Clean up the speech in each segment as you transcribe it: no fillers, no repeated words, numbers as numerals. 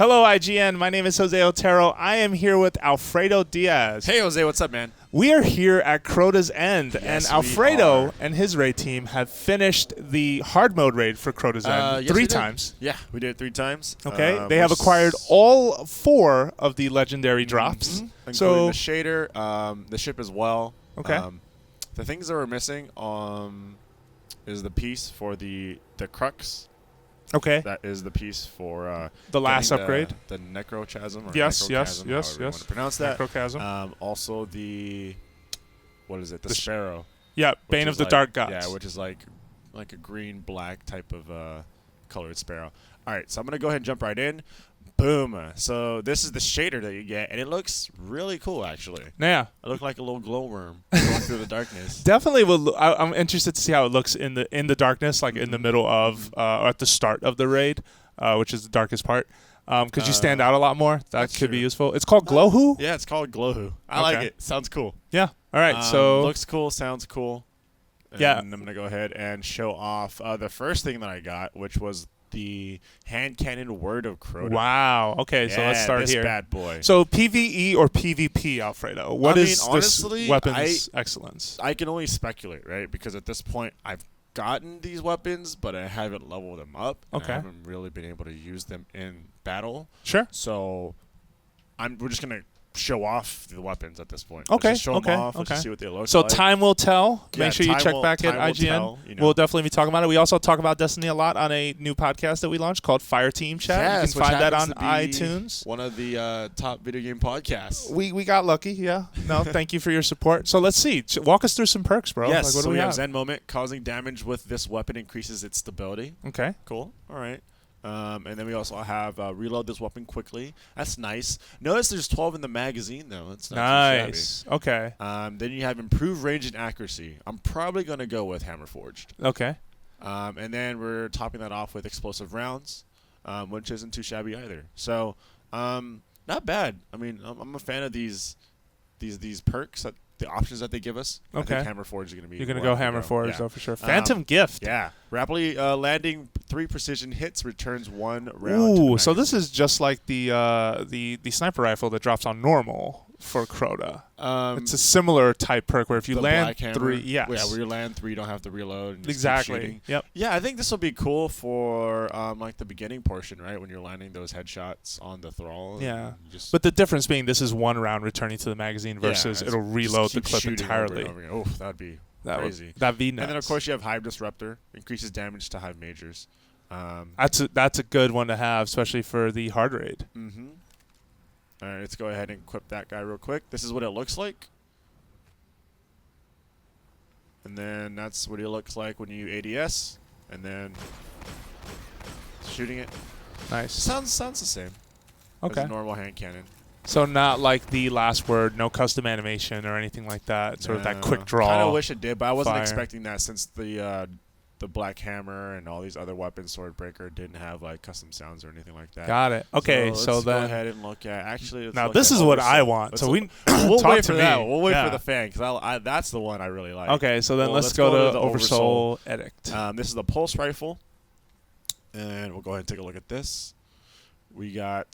Hello, IGN. My name is Jose Otero. I am here with Alfredo Diaz. Hey, Jose. What's up, man? We are here at Crota's End, Yes, and Alfredo and his raid team have finished the hard mode raid for Crota's End yes, three times. Yeah, we did it 3 times. Okay, they have acquired all 4 of the legendary drops. Including So the shader, the ship as well. Okay. The things that we're missing is the piece for the crux. okay, That is the piece for the last upgrade. The necrochasm. Or Yes, necrochasm, yes. however you want to pronounce that. Necrochasm. Also the the sparrow. Yeah, Bane of the Dark Gods. Yeah, which is like a green-black type of colored sparrow. All right, so I'm gonna go ahead and jump right in. Boom. So this is the shader that you get, and it looks really cool, actually. Yeah. It looked like a little glowworm going through the darkness. Definitely will. I'm interested to see how it looks in the darkness, like in the middle of or at the start of the raid, which is the darkest part. Could you stand out a lot more? That could be useful. It's called Glowhoo? Yeah, it's called Glowhoo. I like it. Sounds cool. Yeah. All right. So looks cool, sounds cool. Yeah. And I'm gonna go ahead and show off the first thing that I got, which was the hand cannon Word of Crota. Wow. Okay, so let's start this here. Bad boy. So PvE or PvP, Alfredo? What is honestly, this weapon's excellence? I can only speculate, right? Because at this point, I've gotten these weapons, but I haven't leveled them up. And Okay. I haven't really been able to use them in battle. Sure. So we're just gonna show off the weapons at this point. Okay. Let's just show them off. Let's just see what they look So like. time will tell. Yeah, Make sure you time check will- back at time will IGN. tell, We'll definitely be talking about it. We also talk about Destiny a lot on a new podcast that we launched called Fire Team Chat. Yes, you which can find that on happens to be iTunes. One of the top video game podcasts. We got lucky, yeah. No, thank you for your support. So let's see. Walk us through some perks, bro. Yes, Like, what so do we have have? Zen Moment. Causing damage with this weapon increases its stability. Okay. Cool. All right. And then we also have reload this weapon quickly. That's nice. Notice there's 12 in the magazine, though. It's not Nice. too Okay. shabby. Then you have improved range and accuracy. I'm probably going to go with Hammer Forged. Okay. And then we're topping that off with explosive rounds, which isn't too shabby either. So not bad. I mean, I'm a fan of these perks, the options that they give us. Okay. I think Hammer Forged is going to be. You're going to where go I'm gonna Hammer Forge, Yeah. though, for sure. Phantom Gift. Yeah. Rapidly landing 3 precision hits returns 1 round. Ooh, so this is just like the sniper rifle that drops on normal for Crota. It's a similar type perk where if you land 3, yes. Yeah, where you land 3, you don't have to reload. And just keep Exactly. shooting. Yep. Yeah, I think this will be cool for like the beginning portion, right? When you're landing those headshots on the thrall. Yeah. Just But the difference being this is 1 round returning to the magazine versus it'll reload the keep clip shooting entirely. over and over again. Oh, that'd be crazy. That'd be nuts. And then of course you have Hive Disruptor, increases damage to Hive Majors. That's a good one to have, especially for the hard raid. Mm-hmm. All right, let's go ahead and equip that guy real quick. This is what it looks like. And then that's what it looks like when you ADS. And then shooting it. Nice. Sounds the same. Okay. As a normal hand cannon. So not like the last word, no custom animation or anything like that. Sort of that quick draw. I kind of wish it did, but I wasn't fire. expecting that since the Black Hammer and all these other weapons, Swordbreaker, didn't have like custom sounds or anything like that. Got it. Okay, so let's then go ahead and look at. Actually, let's now look this at is what Oversoul. I want. Let's So look- we'll we'll wait to for me. that. We'll wait Yeah. for the fan because that's the one I really like. Okay, so then Well, let's go to the Oversoul Edict. This is the pulse rifle, and we'll go ahead and take a look at this. We got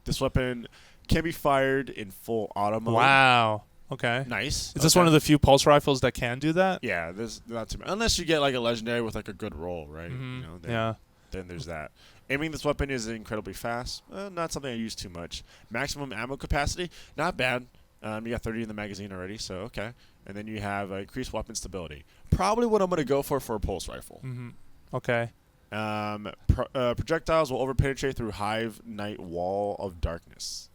this weapon can be fired in full auto mode. Wow. Okay. Nice. Is this one of the few pulse rifles that can do that? Yeah, there's not too many. Unless you get like a legendary with like a good roll, right? Mhm. You know, Yeah. Then there's that. Aiming this weapon is incredibly fast. Not something I use too much. Maximum ammo capacity, not bad. You got 30 in the magazine already, so okay. And then you have increased weapon stability. Probably what I'm going to go for a pulse rifle. Mm-hmm. Okay. Projectiles will overpenetrate through Hive Knight Wall of Darkness.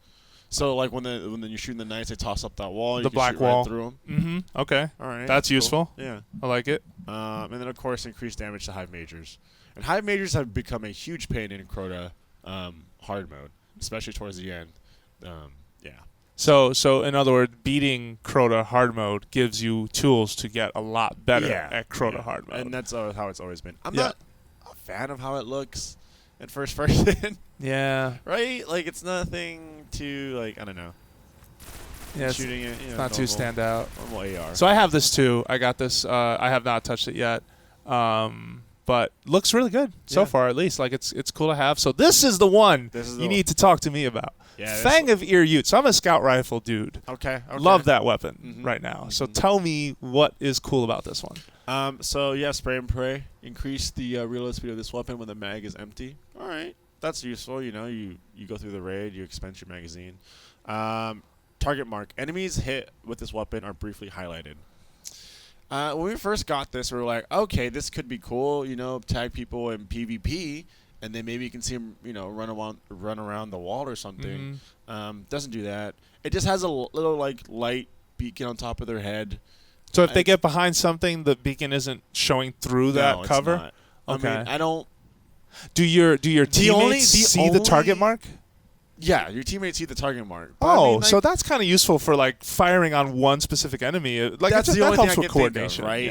So like when you're shooting the knights, they toss up that wall. The you can black shoot wall. right through them. Mm-hmm. Okay. All right. That's cool. useful. Yeah. I like it. And then, of course, increased damage to Hive Majors. And Hive Majors have become a huge pain in Crota hard mode, especially towards the end. Yeah. So in other words, beating Crota hard mode gives you tools to get a lot better at Crota hard mode. And that's how it's always been. I'm not a fan of how it looks in first person. Yeah. Right? Like, it's nothing too, like, I don't know. Yeah, Shooting it, it's not too stand out. Normal AR. So I have this too. I got this. I have not touched it yet. but looks really good so far, at least. Like it's cool to have. So this is the one you need to talk to me about. Yeah, Fang of Ear Ute. So I'm a scout rifle dude. Okay. Love that weapon right now. So tell me what is cool about this one. So yeah, spray and pray. Increase the reload speed of this weapon when the mag is empty. All right, that's useful. You know, you go through the raid, you expense your magazine. Target mark. Enemies hit with this weapon are briefly highlighted. When we first got this, we were like, okay, this could be cool. You know, tag people in PvP, and then maybe you can see them, you know, run around the wall or something. Doesn't do that. It just has a little like light beacon on top of their head. So if they get behind something, the beacon isn't showing through that cover? It's not. Okay. I mean, I don't... Do your teammates see the target mark? Yeah, your teammates see the target mark. But Oh, I mean, like, so that's kind of useful for like firing on one specific enemy. Like that's the that only helps thing I with can coordination, think of, right?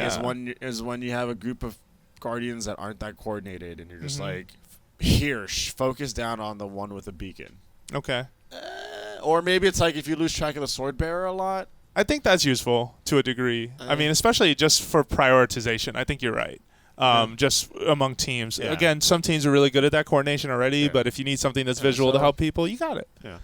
Yeah. Is when you have a group of guardians that aren't that coordinated, and you're just like, here, focus down on the one with the beacon. Okay. Or maybe it's like if you lose track of the sword bearer a lot. I think that's useful to a degree. I mean, especially just for prioritization. I think you're right. Just among teams. Yeah. Again, some teams are really good at that coordination already, but if you need something that's visual to help people, you got it. Yeah.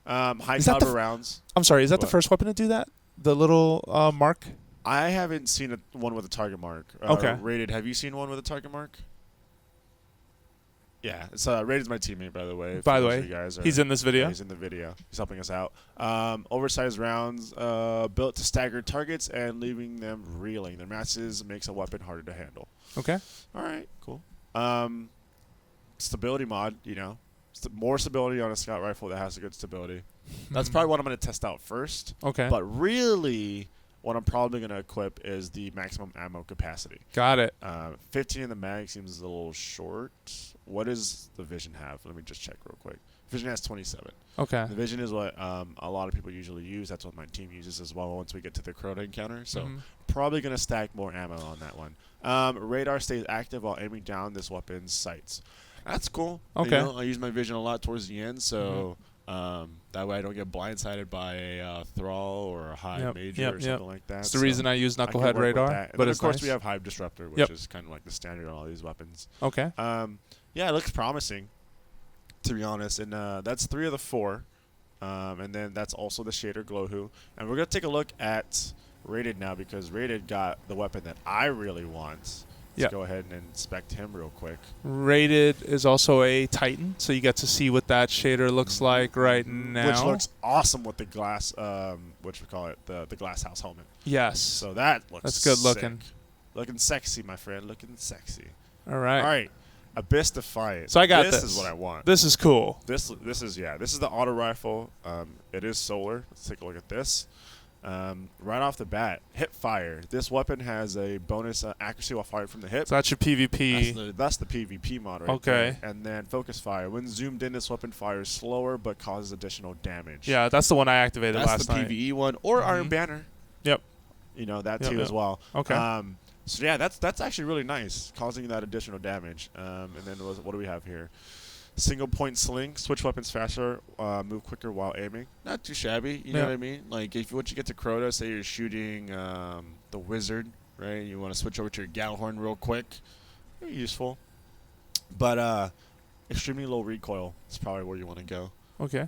High caliber rounds. I'm sorry, is that the first weapon to do that? The little mark? I haven't seen one with a target mark. Okay. Rated, have you seen one with a target mark? Yeah, it's Raid's my teammate, by the way. By the way, he's in this video. Yeah, he's in the video. He's helping us out. Oversized rounds built to stagger targets and leaving them reeling. Their masses makes a weapon harder to handle. Okay. All right, cool. Stability mod, you know. More stability on a scout rifle that has a good stability. That's probably what I'm going to test out first. Okay. But really, what I'm probably going to equip is the maximum ammo capacity. Got it. 15 in the mag seems a little short. What does the Vision have? Let me just check real quick. Vision has 27. Okay. The Vision is what a lot of people usually use. That's what my team uses as well once we get to the Crota encounter. So probably going to stack more ammo on that one. Radar stays active while aiming down this weapon's sights. That's cool. Okay. You know, I use my Vision a lot towards the end, so that way I don't get blindsided by a Thrall or a Hive Major or something like that. That's the reason I use Knucklehead Radar. But of course we have Hive Disruptor, which is kind of like the standard on all these weapons. Okay. Yeah, it looks promising, to be honest. And that's 3 of the 4. And then that's also the Shader Glowhoo. And we're going to take a look at Rated now, because Rated got the weapon that I really want. Let's go ahead and inspect him real quick. Rated is also a Titan, so you get to see what that shader looks like right now. Which looks awesome with the glass, the glass house helmet. Yes. So that looks That's good sick. looking. Looking sexy, my friend. Looking sexy. All right. All right. Abyss Defiant. So I got this. This is what I want. This is cool. This is the auto rifle. It is solar. Let's take a look at this. Right off the bat, hip fire. This weapon has a bonus accuracy while fired from the hip. So that's your PvP. That's the PvP mod right there. And then focus fire. When zoomed in, this weapon fires slower but causes additional damage. Yeah, that's the one I activated that's last night. That's the PvE one. Or Iron Banner. Yep. You know, that too as well. Okay. So yeah, that's actually really nice, causing that additional damage. And then what do we have here? Single point sling, switch weapons faster, move quicker while aiming. Not too shabby, you know what I mean? Like once you get to Crota, say you're shooting the wizard, right? You want to switch over to your Galhorn real quick. Very useful. But extremely low recoil is probably where you want to go. Okay.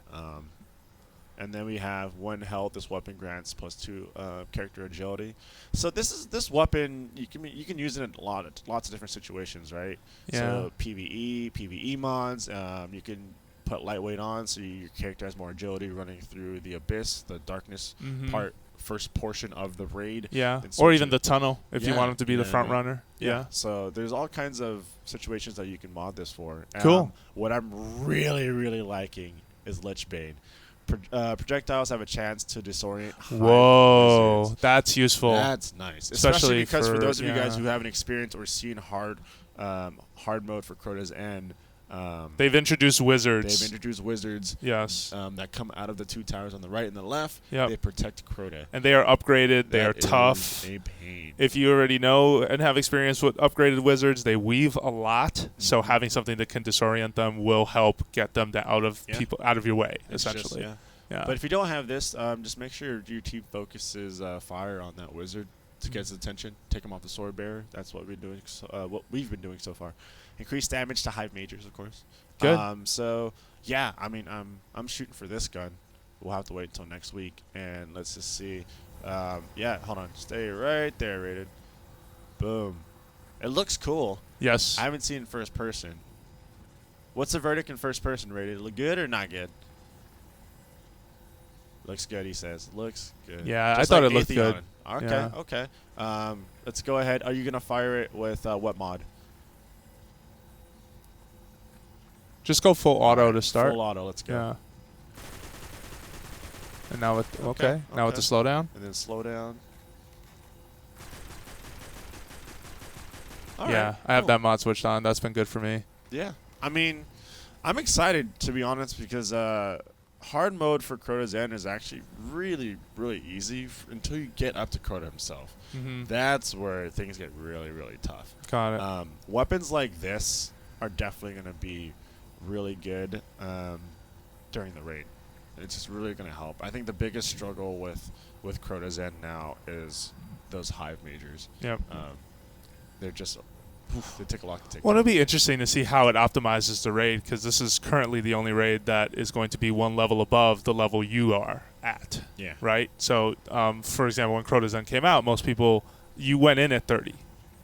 And then we have 1 health. This weapon grants +2 character agility. So this weapon you can use it in lots of different situations, right? Yeah. So PvE mods. You can put lightweight on, so your character has more agility running through the abyss, the darkness first portion of the raid. Yeah. Or even the tunnel if you want him to be the front runner. Yeah. So there's all kinds of situations that you can mod this for. Cool. What I'm really liking is Lich Bane. Projectiles have a chance to disorient. Whoa, that's useful. That's nice, especially because for those of you guys who haven't experienced or seen hard mode for Crota's End, they've introduced wizards. Yes. That come out of the 2 towers on the right and the left. Yep. They protect Crota. And they are upgraded. They are tough. A pain. If you already know and have experience with upgraded wizards, they weave a lot. So having something that can disorient them will help get them out of your way, essentially. But if you don't have this, just make sure your team focuses fire on that wizard. to get his attention. Take him off the sword bearer. That's what we've been doing so far. Increase damage to hive majors, of course. Good. So yeah, I mean, I'm shooting for this gun. We'll have to wait until next week, and let's just see. Yeah, hold on. Stay right there, Rated. Boom. It looks cool. Yes. I haven't seen it in first person. What's the verdict in first person, Rated? Look good or not good? Looks good, he says. Looks good. Yeah, Just I thought like it looked good. Atheon. Okay, Yeah. okay. Let's go ahead. Are you going to fire it with what mod? Just go full auto to start. Full auto, let's go. Yeah. And now with now with the slowdown. And then slow down. All Yeah, right, I have cool. that mod switched on. That's been good for me. Yeah. I mean, I'm excited, to be honest, because hard mode for Crota's End is actually really, really easy until you get up to Crota himself. Mm-hmm. That's where things get really, really tough. Got it. Weapons like this are definitely going to be really good during the raid. It's just really going to help. I think the biggest struggle with Crota's End now is those hive majors. Yep. They're just they take a lot to take. Well, down. it'll be interesting to see how it optimizes the raid, because this is currently the only raid that is going to be one level above the level you are at. Yeah. Right? So, for example, when Crota's End came out, most people, you went in at 30,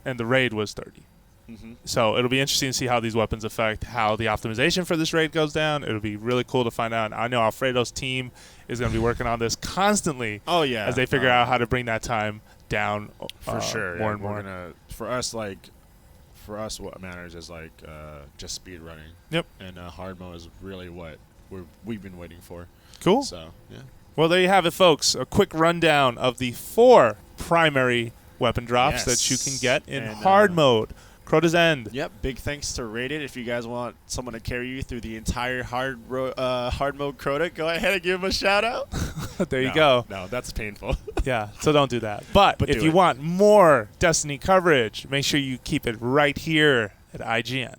and the raid was 30. Mm-hmm. So it'll be interesting to see how these weapons affect how the optimization for this raid goes down. It'll be really cool to find out. I know Alfredo's team is going to be working on this constantly. Oh yeah. As they figure out how to bring that time down for sure. more Yeah, and more. We're gonna, for us, what matters is like just speed running. Yep. And hard mode is really what we've been waiting for. Cool. So yeah. Well, there you have it, folks. A quick rundown of the 4 primary weapon drops that you can get in hard mode. Crota's End. Yep. Big thanks to Rated. If you guys want someone to carry you through the entire hard mode Crota, go ahead and give him a shout out. There you go. No, that's painful. Yeah, so don't do that. But if do you it. want more Destiny coverage, make sure you keep it right here at IGN.